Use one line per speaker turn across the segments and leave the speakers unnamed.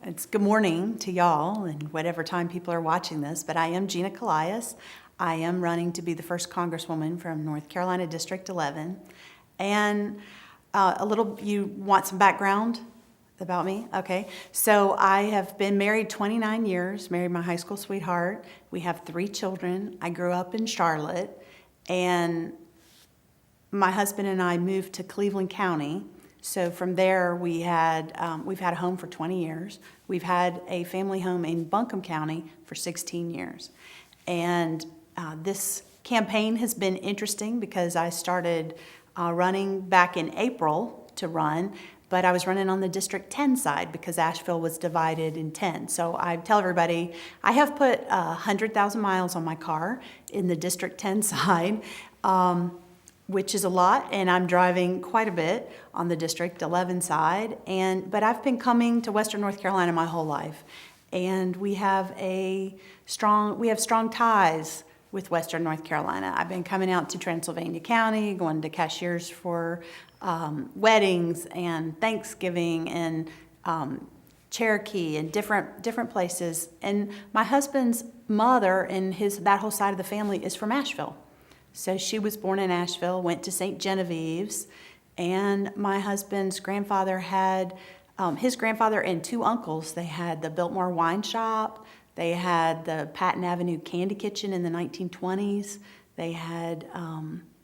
It's good morning to y'all and whatever time people are watching this, but I am Gina Collias. I am running to be the first Congresswoman from North Carolina District 11. And you want some background about me? Okay. So I have been married 29 years, married my high school sweetheart. We have 3 children. I grew up in Charlotte, and my husband and I moved to Cleveland County. So from there, we've had a home for 20 years. We've had a family home in Buncombe County for 16 years. And this campaign has been interesting because I started running back in April to run, but I was running on the District 10 side because Asheville was divided in 10. So I tell everybody, I have put 100,000 miles on my car in the District 10 side, which is a lot, and I'm driving quite a bit on the District 11 side. But I've been coming to Western North Carolina my whole life, and we have strong ties with Western North Carolina. I've been coming out to Transylvania County, going to cashiers for weddings and Thanksgiving and Cherokee and different places. And my husband's mother and that whole side of the family is from Asheville. So she was born in Asheville, went to St. Genevieve's, and my husband's grandfather had, his grandfather and 2 uncles, they had the Biltmore Wine Shop, they had the Patton Avenue Candy Kitchen in the 1920s, they had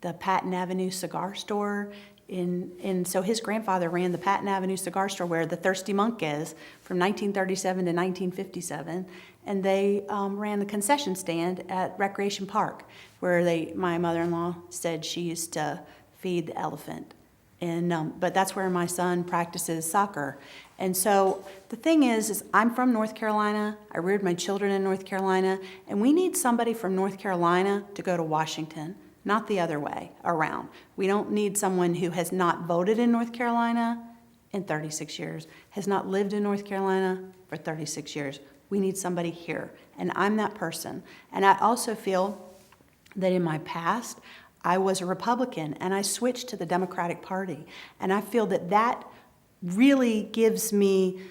the Patton Avenue Cigar Store, and so his grandfather ran the Patton Avenue Cigar Store where the Thirsty Monk is from 1937 to 1957, and they ran the concession stand at Recreation Park where my mother-in-law said she used to feed the elephant. But that's where my son practices soccer. And so the thing is I'm from North Carolina. I reared my children in North Carolina, and we need somebody from North Carolina to go to Washington, not the other way around. We don't need someone who has not voted in North Carolina in 36 years, has not lived in North Carolina for 36 years. We need somebody here, and I'm that person. And I also feel that in my past, I was a Republican, and I switched to the Democratic Party. And I feel that really gives me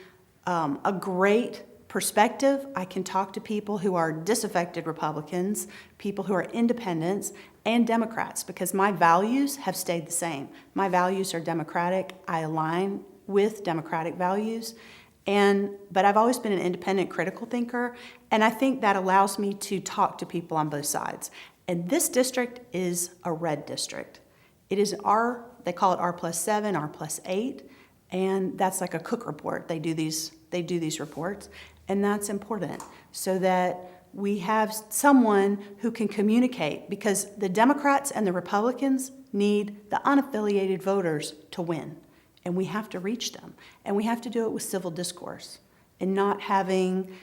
a great perspective. I can talk to people who are disaffected Republicans, people who are independents, and Democrats, because my values have stayed the same. My values are Democratic. I align with Democratic values. But I've always been an independent critical thinker, and I think that allows me to talk to people on both sides. And this district is a red district. It is they call it R+7, R+8, and that's like a Cook report. They do these reports, and that's important so that we have someone who can communicate, because the Democrats and the Republicans need the unaffiliated voters to win, and we have to reach them, and we have to do it with civil discourse and not having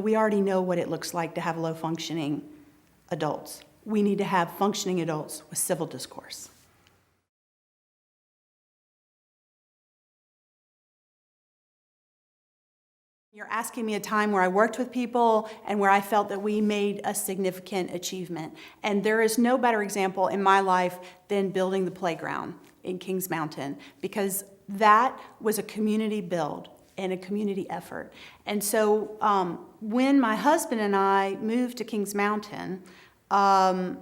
we already know what it looks like to have low-functioning adults. We need to have functioning adults with civil discourse. You're asking me a time where I worked with people and where I felt that we made a significant achievement. And there is no better example in my life than building the playground in Kings Mountain, because that was a community build and a community effort. And so when my husband and I moved to Kings Mountain, I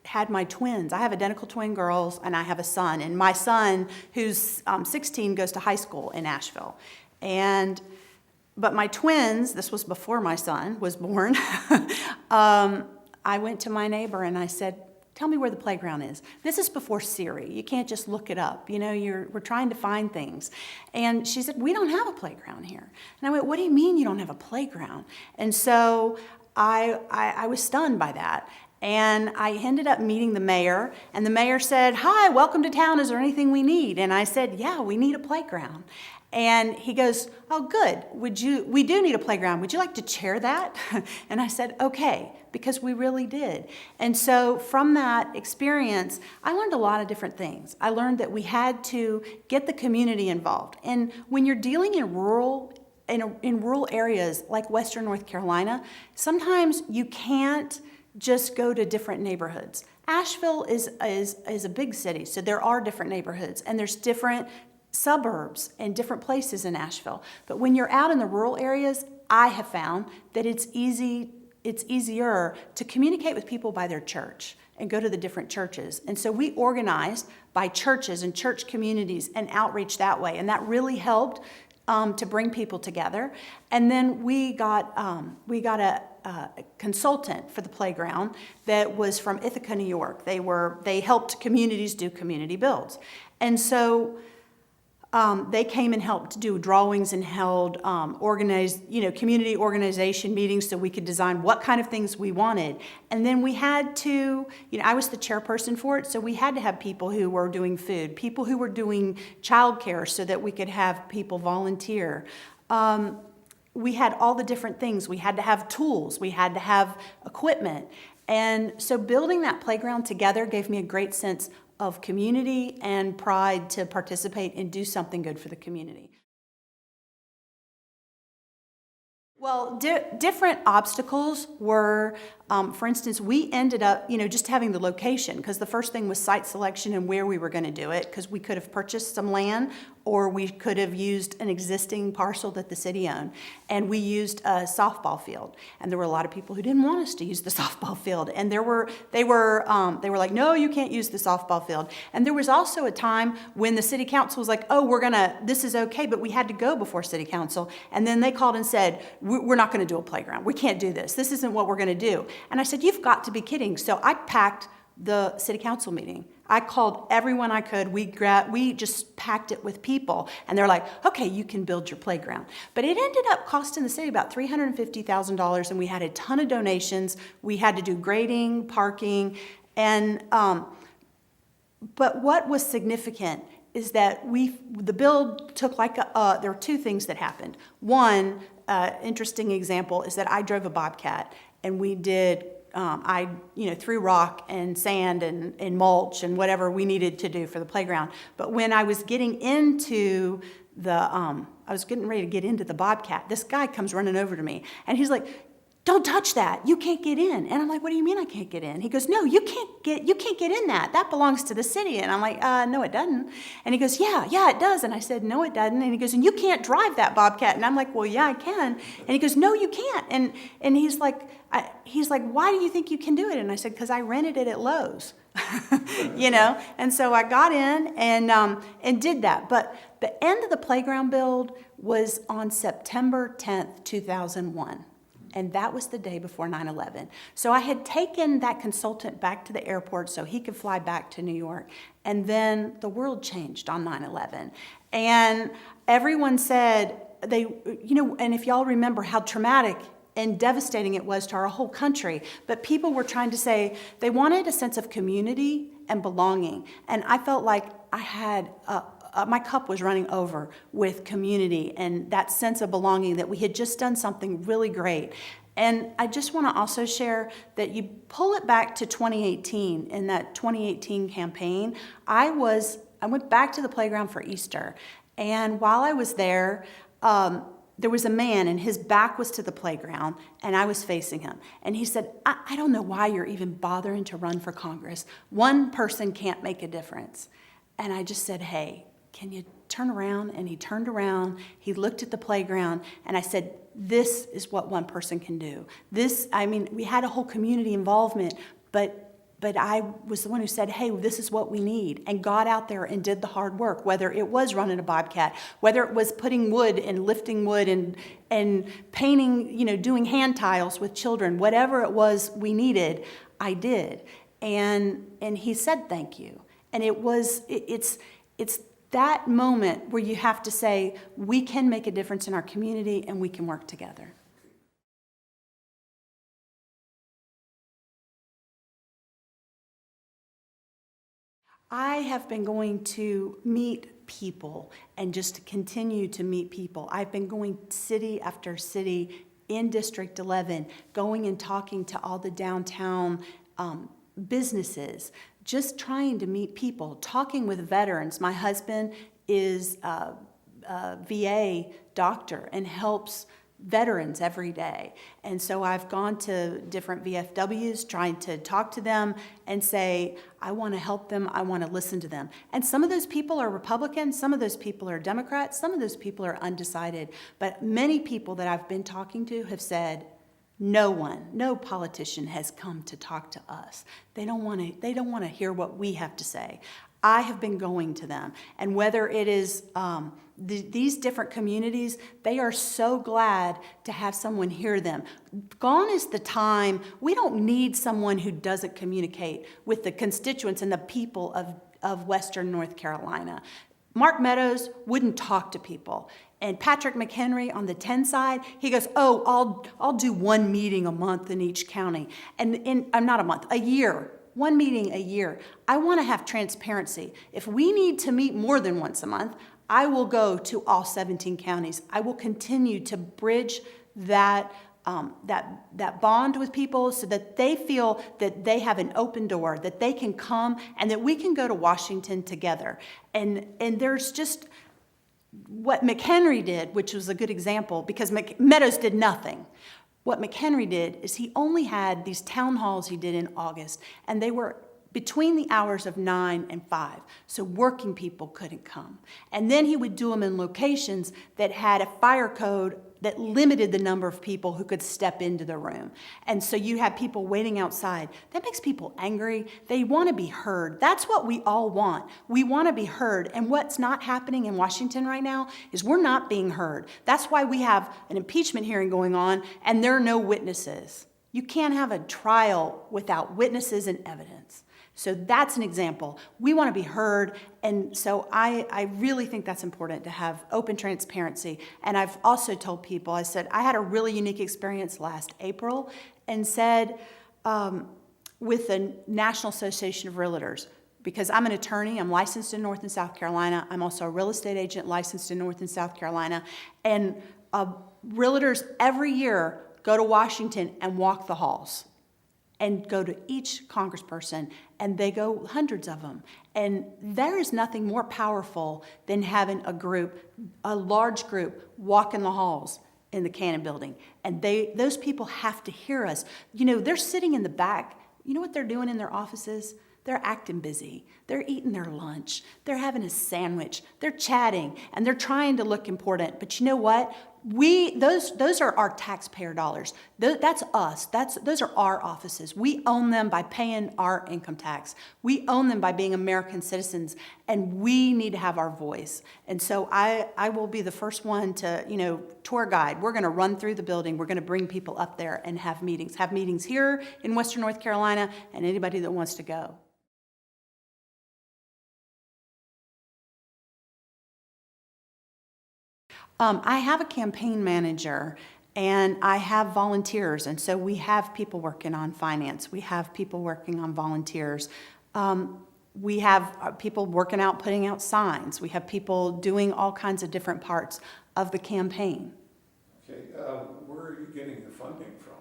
had my twins. I have identical twin girls, and I have a son. And my son, who's 16, goes to high school in Asheville. But my twins, this was before my son was born, I went to my neighbor and I said, tell me where the playground is. This is before Siri. You can't just look it up. We're trying to find things. And she said, we don't have a playground here. And I went, what do you mean you don't have a playground? And so I was stunned by that. And I ended up meeting the mayor, and the mayor said, hi, welcome to town. Is there anything we need? And I said, yeah, we need a playground. And he goes, oh, good. We do need a playground. Would you like to chair that? And I said, okay, because we really did. And so from that experience, I learned a lot of different things. I learned that we had to get the community involved. And when you're dealing in rural areas like Western North Carolina, sometimes you can't just go to different neighborhoods. Asheville is a big city, so there are different neighborhoods, and there's different suburbs and different places in Asheville. But when you're out in the rural areas, I have found that it's easier to communicate with people by their church and go to the different churches. And so we organized by churches and church communities and outreach that way. And that really helped to bring people together. And then we got a consultant for the playground that was from Ithaca, New York. They helped communities do community builds. And so they came and helped do drawings and held community organization meetings so we could design what kind of things we wanted. And then we had to, I was the chairperson for it, so we had to have people who were doing food, people who were doing childcare so that we could have people volunteer. We had all the different things. We had to have tools. We had to have equipment. And so building that playground together gave me a great sense of community and pride to participate and do something good for the community. Well, different obstacles were, for instance, we ended up, just having the location, because the first thing was site selection and where we were going to do it, because we could have purchased some land or we could have used an existing parcel that the city owned. And we used a softball field. And there were a lot of people who didn't want us to use the softball field. And they were like, no, you can't use the softball field. And there was also a time when the city council was like, oh, this is okay, but we had to go before city council. And then they called and said, we're not going to do a playground. We can't do this. This isn't what we're going to do. And I said, you've got to be kidding. So I packed the city council meeting. I called everyone I could. We just packed it with people. And they're like, okay, you can build your playground. But it ended up costing the city about $350,000, and we had a ton of donations. We had to do grading, parking, and but what was significant is that the build took there were two things that happened. One interesting example is that I drove a Bobcat, and we did I threw rock and sand and mulch and whatever we needed to do for the playground. But when I was getting into I was getting ready to get into the Bobcat, this guy comes running over to me, and he's like, don't touch that. You can't get in. And I'm like, what do you mean I can't get in? He goes, no, you can't get in that. That belongs to the city. And I'm like, no, it doesn't. And he goes, yeah, it does. And I said, no, it doesn't. And he goes, and you can't drive that Bobcat. And I'm like, well, yeah, I can. And he goes, no, you can't. And he's like, why do you think you can do it? And I said, because I rented it at Lowe's. And so I got in and did that. But the end of the playground build was on September 10th, 2001. And that was the day before 9/11. So I had taken that consultant back to the airport so he could fly back to New York. And then the world changed on 9/11. And everyone said, and if y'all remember how traumatic and devastating it was to our whole country, but people were trying to say they wanted a sense of community and belonging. And I felt like I had my cup was running over with community and that sense of belonging, that we had just done something really great. And I just want to also share that you pull it back to 2018, in that 2018 campaign, I went back to the playground for Easter. And while I was there was a man, and his back was to the playground, and I was facing him. And he said, I don't know why you're even bothering to run for Congress. One person can't make a difference. And I just said, hey, can you turn around? And he turned around, he looked at the playground, and I said, this is what one person can do. We had a whole community involvement, but I was the one who said, hey, this is what we need, and got out there and did the hard work, whether it was running a Bobcat, whether it was putting wood and lifting wood and painting, doing hand tiles with children, whatever it was we needed, I did. And he said thank you. And it's that moment where you have to say, we can make a difference in our community and we can work together. I have been going to meet people and just continue to meet people. I've been going city after city in District 11, going and talking to all the downtown businesses, just trying to meet people, talking with veterans. My husband is a VA doctor and helps veterans every day. And so I've gone to different VFWs trying to talk to them and say, I want to help them, I want to listen to them. And some of those people are Republicans, some of those people are Democrats, some of those people are undecided. But many people that I've been talking to have said, no politician has come to talk to us. They don't want to hear what we have to say. I have been going to them, and whether it is these different communities, they are so glad to have someone hear them. Gone is the time. We don't need someone who doesn't communicate with the constituents and the people of Western North Carolina. Mark Meadows wouldn't talk to people. And Patrick McHenry on the 10 side, he goes, I'll do one meeting a month in each county. And not a month, a year. One meeting a year. I want to have transparency. If we need to meet more than once a month, I will go to all 17 counties. I will continue to bridge that bond with people so that they feel that they have an open door, that they can come and that we can go to Washington together. And there's just what McHenry did, which was a good example, because Meadows did nothing. What McHenry did is he only had these town halls he did in August, and they were between the hours of 9 and 5, so working people couldn't come. And then he would do them in locations that had a fire code that limited the number of people who could step into the room. And so you have people waiting outside. That makes people angry. They want to be heard. That's what we all want. We want to be heard. And what's not happening in Washington right now is we're not being heard. That's why we have an impeachment hearing going on and there are no witnesses. You can't have a trial without witnesses and evidence. So that's an example. We want to be heard, and so I really think that's important to have open transparency. And I've also told people, I said, I had a really unique experience last April and said with the National Association of Realtors, because I'm an attorney, I'm licensed in North and South Carolina, I'm also a real estate agent licensed in North and South Carolina, and realtors every year go to Washington and walk the halls and go to each congressperson, and they go hundreds of them. And there is nothing more powerful than having a large group, walk in the halls in the Cannon Building. And those people have to hear us. You know, they're sitting in the back. You know what they're doing in their offices? They're acting busy. They're eating their lunch. They're having a sandwich. They're chatting, and they're trying to look important. But you know what? Those are our taxpayer dollars. That's us. Those are our offices. We own them by paying our income tax. We own them by being American citizens, and we need to have our voice. And so I will be the first one to, tour guide. We're going to run through the building. We're going to bring people up there and have meetings. Have meetings here in Western North Carolina, and anybody that wants to go. I have a campaign manager and I have volunteers, and so we have people working on finance. We have people working on volunteers. We have people working out, putting out signs. We have people doing all kinds of different parts of the campaign.
Okay, where are you getting your funding from?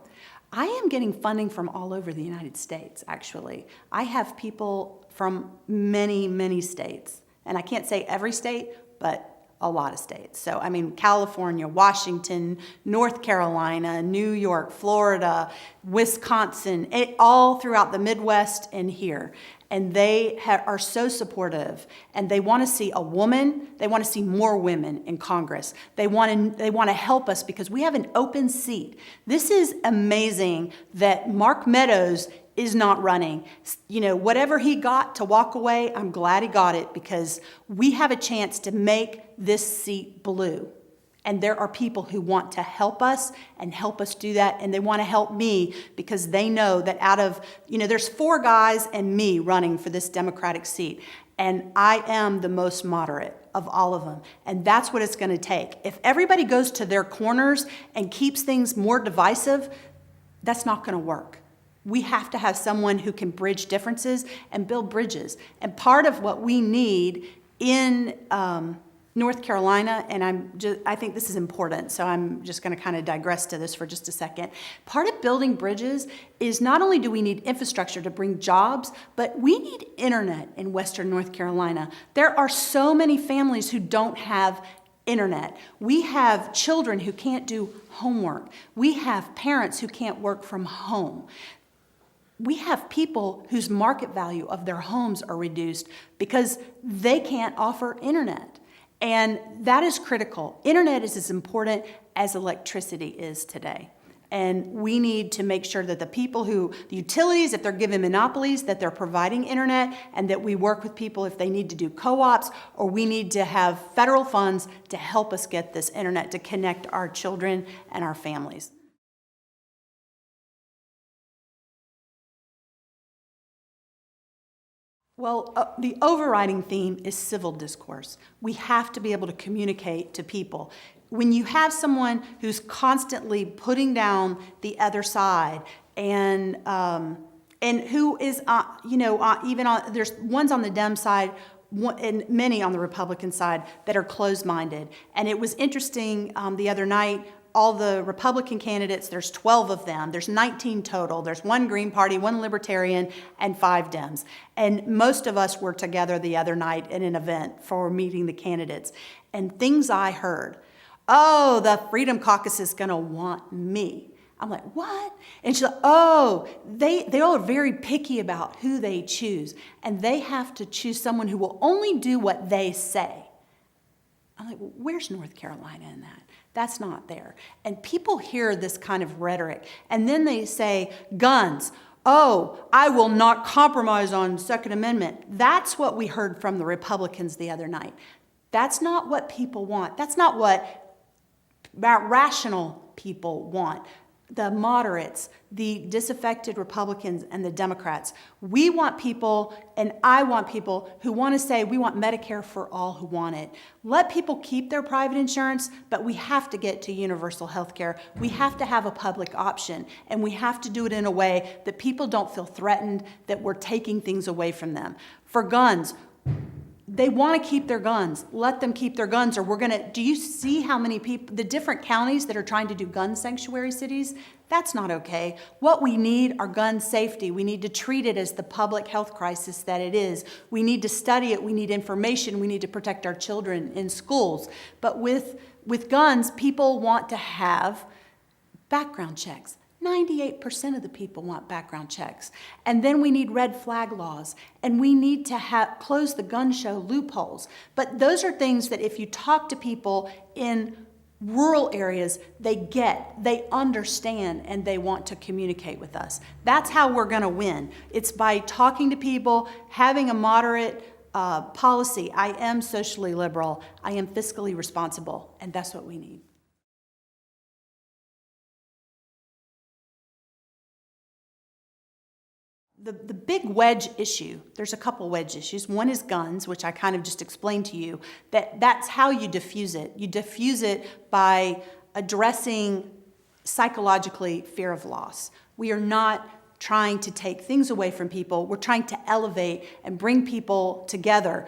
I am getting funding from all over the United States, actually. I have people from many, many states, and I can't say every state, but a lot of states. So, California, Washington, North Carolina, New York, Florida, Wisconsin, all throughout the Midwest and here. And they are so supportive, and they want to see a woman. They want to see more women in Congress. They want to help us because we have an open seat. This is amazing that Mark Meadows is not running. Whatever he got to walk away, I'm glad he got it because we have a chance to make this seat blue. And there are people who want to help us and help us do that. And they want to help me because they know that out of, there's 4 guys and me running for this Democratic seat. And I am the most moderate of all of them. And that's what it's going to take. If everybody goes to their corners and keeps things more divisive, that's not going to work. We have to have someone who can bridge differences and build bridges. And part of what we need in North Carolina, and I think this is important, so I'm just going to kind of digress to this for just a second. Part of building bridges is not only do we need infrastructure to bring jobs, but we need internet in Western North Carolina. There are so many families who don't have internet. We have children who can't do homework. We have parents who can't work from home. We have people whose market value of their homes are reduced because they can't offer internet. And that is critical. Internet is as important as electricity is today. And we need to make sure that the utilities, if they're given monopolies, that they're providing internet, and that we work with people if they need to do co-ops, or we need to have federal funds to help us get this internet to connect our children and our families. Well, the overriding theme is civil discourse. We have to be able to communicate to people. When you have someone who's constantly putting down the other side, and who is, even on, there's ones on the Dem side and many on the Republican side that are closed-minded. And it was interesting the other night. All the Republican candidates, there's 12 of them. There's 19 total. There's one Green Party, one Libertarian, and 5 Dems. And most of us were together the other night in an event for meeting the candidates. And things I heard, oh, the Freedom Caucus is going to want me. I'm like, what? And she's like, oh, they all are very picky about who they choose. And they have to choose someone who will only do what they say. I'm like, well, where's North Carolina in that? That's not there. And people hear this kind of rhetoric, and then they say, guns. Oh, I will not compromise on Second Amendment. That's what we heard from the Republicans the other night. That's not what people want. That's not what rational people want. The moderates, the disaffected Republicans, and the Democrats. We want people, and I want people, who want to say we want Medicare for all who want it. Let people keep their private insurance, but we have to get to universal health care. We have to have a public option, and we have to do it in a way that people don't feel threatened, that we're taking things away from them. For guns, they want to keep their guns. Let them keep their guns, or do you see how many people, the different counties that are trying to do gun sanctuary cities? That's not okay. What we need are gun safety. We need to treat it as the public health crisis that it is. We need to study it. We need information. We need to protect our children in schools. But with guns, people want to have background checks. 98% of the people want background checks. And then we need red flag laws, and we need to close the gun show loopholes. But those are things that if you talk to people in rural areas, they understand, and they want to communicate with us. That's how we're gonna win. It's by talking to people, having a moderate policy. I am socially liberal, I am fiscally responsible, and that's what we need. The big wedge issue, there's a couple wedge issues. One is guns, which I kind of just explained to you, that's how you diffuse it. You diffuse it by addressing psychologically fear of loss. We are not trying to take things away from people. We're trying to elevate and bring people together.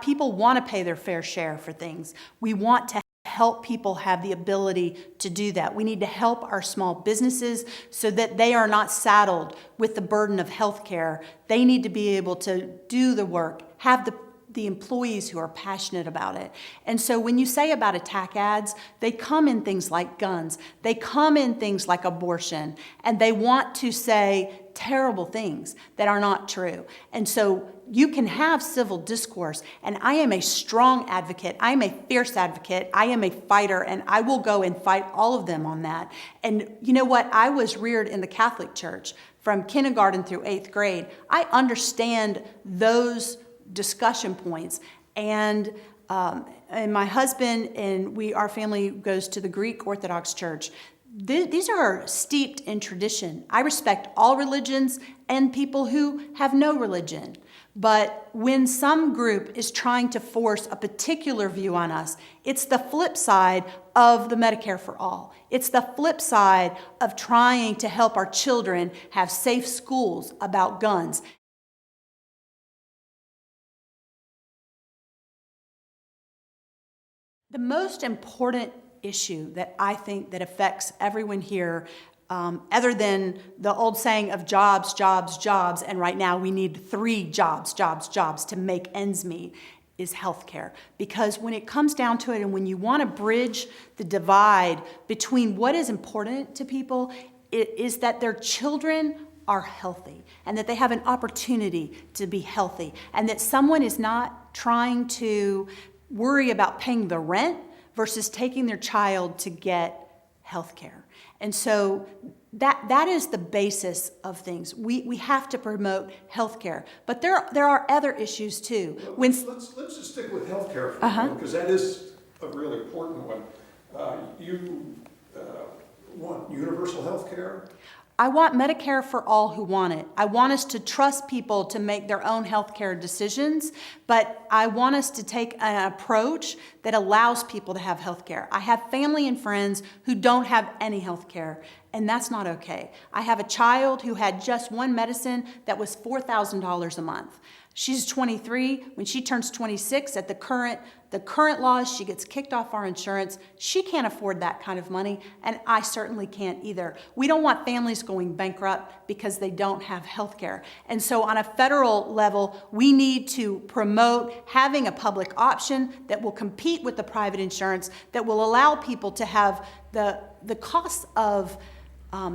People want to pay their fair share for things. We want to help people have the ability to do that. We need to help our small businesses so that they are not saddled with the burden of health care. They need to be able to do the work, have the employees who are passionate about it. And so when you say about attack ads, they come in things like guns, they come in things like abortion, and they want to say terrible things that are not true. And so you can have civil discourse, and I am a strong advocate, I am a fierce advocate, I am a fighter, and I will go and fight all of them on that. And you know what? I was reared in the Catholic Church from kindergarten through 8th grade. I understand those discussion points, and my husband and our family goes to the Greek Orthodox Church. These are steeped in tradition. I respect all religions and people who have no religion. But when some group is trying to force a particular view on us, it's the flip side of the Medicare for all. It's the flip side of trying to help our children have safe schools about guns. The most important issue that I think that affects everyone here, other than the old saying of jobs, jobs, jobs, and right now we need 3 jobs to make ends meet, is healthcare. Because when it comes down to it, and when you want to bridge the divide between what is important to people, it is that their children are healthy and that they have an opportunity to be healthy, and that someone is not trying to worry about paying the rent versus taking their child to get health care. And so that is the basis of things. We have to promote health care, but there are other issues too.
Let's just stick with healthcare for a moment, because that is a really important one. You want universal health care?
I want Medicare for all who want it. I want us to trust people to make their own healthcare decisions, but I want us to take an approach that allows people to have healthcare. I have family and friends who don't have any healthcare, and that's not okay. I have a child who had just one medicine that was $4,000 a month. She's 23. When she turns 26, at the current laws, she gets kicked off our insurance. She can't afford that kind of money, and I certainly can't either. We don't want families going bankrupt because they don't have health care. And so on a federal level, we need to promote having a public option that will compete with the private insurance, that will allow people to have the cost of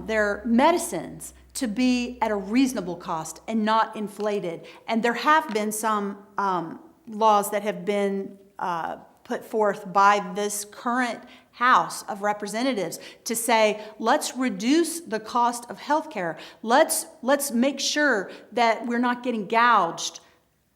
their medicines to be at a reasonable cost and not inflated. And there have been some laws that have been put forth by this current House of Representatives to say, let's reduce the cost of healthcare. Let's make sure that we're not getting gouged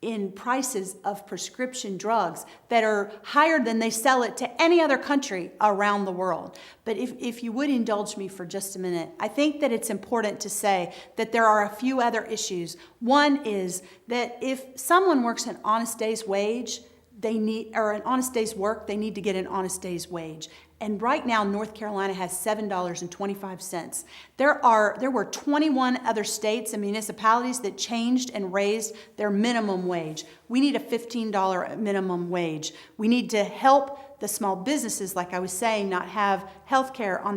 in prices of prescription drugs that are higher than they sell it to any other country around the world. But if you would indulge me for just a minute, I think that it's important to say that there are a few other issues. One is that if someone works an honest day's wage, an honest day's work, they need to get an honest day's wage. And right now, North Carolina has $7.25. There were 21 other states and municipalities that changed and raised their minimum wage. We need a $15 minimum wage. We need to help the small businesses, like I was saying, not have health care on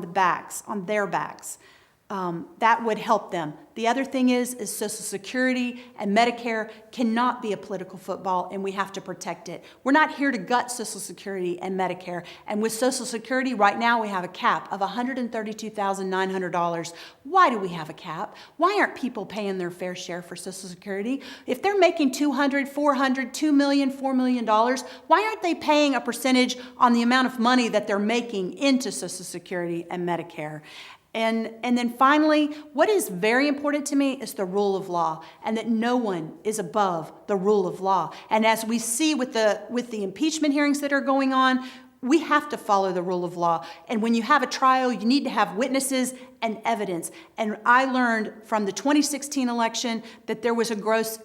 their backs. That would help them. The other thing is Social Security and Medicare cannot be a political football, and we have to protect it. We're not here to gut Social Security and Medicare. And with Social Security, right now we have a cap of $132,900. Why do we have a cap? Why aren't people paying their fair share for Social Security? If they're making $200, $400, $2 million, $4 million, why aren't they paying a percentage on the amount of money that they're making into Social Security and Medicare? And then finally, what is very important to me is the rule of law, and that no one is above the rule of law. And as we see with the impeachment hearings that are going on, we have to follow the rule of law. And when you have a trial, you need to have witnesses and evidence. And I learned from the 2016 election that there was a gross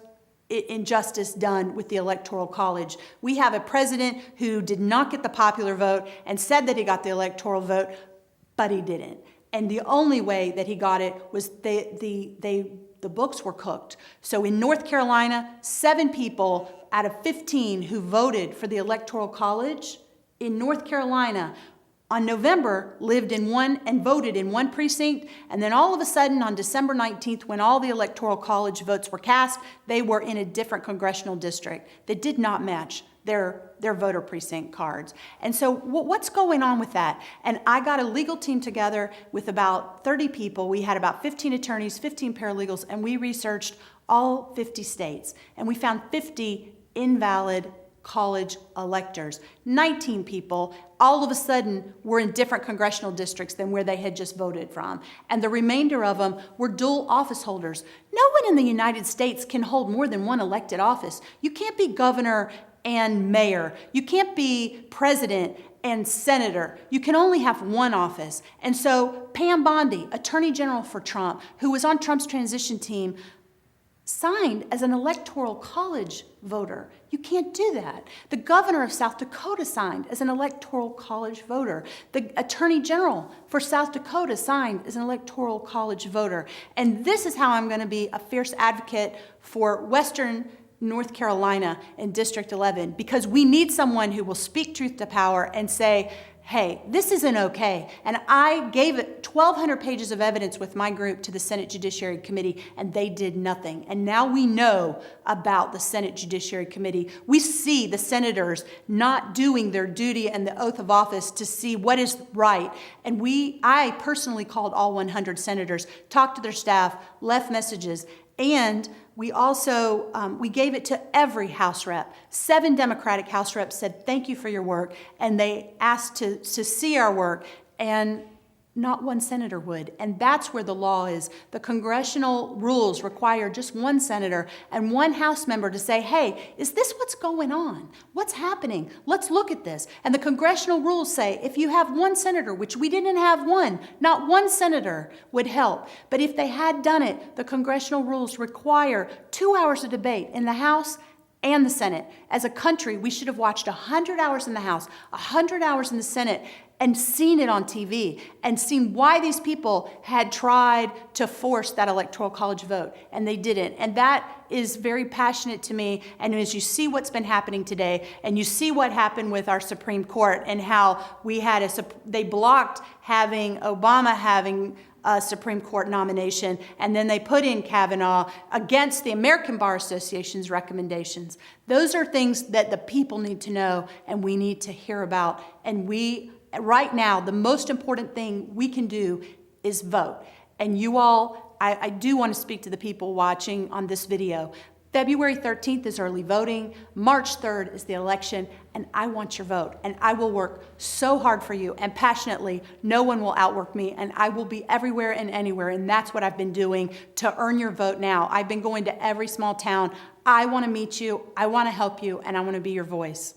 injustice done with the Electoral College. We have a president who did not get the popular vote and said that he got the electoral vote, but he didn't. And the only way that he got it was the books were cooked. So in North Carolina, 7 people out of 15 who voted for the Electoral College in North Carolina on November lived in one and voted in one precinct. And then all of a sudden on December 19th, when all the Electoral College votes were cast, they were in a different congressional district that did not match their voter precinct cards. And so what's going on with that? And I got a legal team together with about 30 people. We had about 15 attorneys, 15 paralegals, and we researched all 50 states. And we found 50 invalid college electors. 19 people all of a sudden were in different congressional districts than where they had just voted from. And the remainder of them were dual office holders. No one in the United States can hold more than one elected office. You can't be governor and mayor. You can't be president and senator. You can only have one office. And so Pam Bondi, Attorney General for Trump, who was on Trump's transition team, signed as an electoral college voter. You can't do that. The governor of South Dakota signed as an electoral college voter. The attorney general for South Dakota signed as an electoral college voter. And this is how I'm going to be a fierce advocate for Western North Carolina and District 11, because we need someone who will speak truth to power and say, hey, this isn't okay. And I gave it 1,200 pages of evidence with my group to the Senate Judiciary Committee, and they did nothing. And now we know about the Senate Judiciary Committee. We see the senators not doing their duty and the oath of office to see what is right. And I personally called all 100 senators, talked to their staff, left messages, and we also, we gave it to every House rep. 7 Democratic House reps said, thank you for your work. And they asked to see our work, and not one senator would. And that's where the law is. The congressional rules require just one senator and one House member to say, hey, is this what's going on? What's happening? Let's look at this. And the congressional rules say if you have one senator, which we didn't have one, not one senator would help. But if they had done it, the congressional rules require 2 hours of debate in the House and the Senate. As a country, we should have watched 100 hours in the House, 100 hours in the Senate, and seen it on TV and seen why these people had tried to force that electoral college vote, and they didn't. And that is very passionate to me. And as you see what's been happening today, and you see what happened with our Supreme Court and how they blocked Obama having a Supreme Court nomination, and then they put in Kavanaugh against the American Bar Association's recommendations. Those are things that the people need to know and we need to hear about. And right now, the most important thing we can do is vote. And you all, I do want to speak to the people watching on this video. February 13th is early voting. March 3rd is the election, and I want your vote. And I will work so hard for you and passionately. No one will outwork me, and I will be everywhere and anywhere. And that's what I've been doing to earn your vote now. I've been going to every small town. I want to meet you. I want to help you, and I want to be your voice.